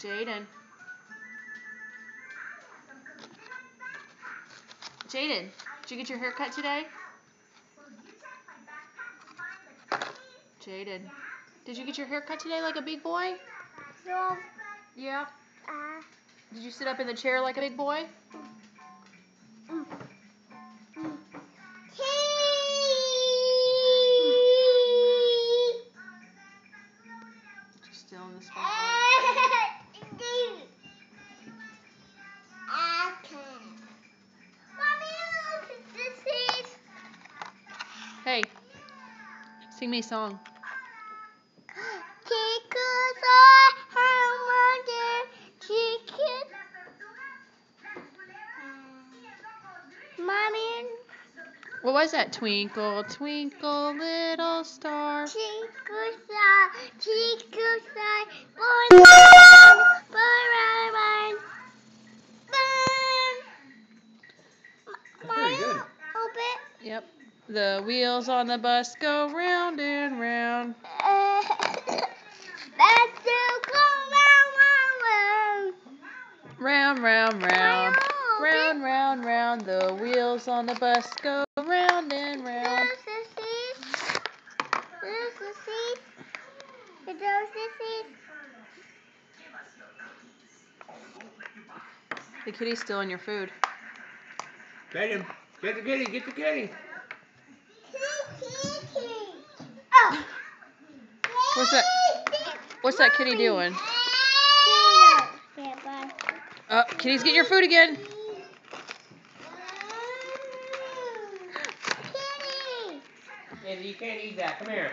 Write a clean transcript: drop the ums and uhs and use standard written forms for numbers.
Jaden. Jaden, did you get your hair cut today? Jaden, did you get your hair cut today like a big boy? No. Yeah? Did you sit up in the chair like a big boy? Just still in the spotlight. Hey, sing me a song. Mommy. What was that? Twinkle, twinkle, little star. Twinkle star, born around, Very good. Yep. The wheels on the bus go round and round. Let's go round, Round, round, round. Round, round, round. The wheels on the bus go round and round. The kitty's still in your food. Get him. Get the kitty. Get the kitty. What's that kitty doing? Kitty's getting your food again. Kitty, you can't eat that. Come here.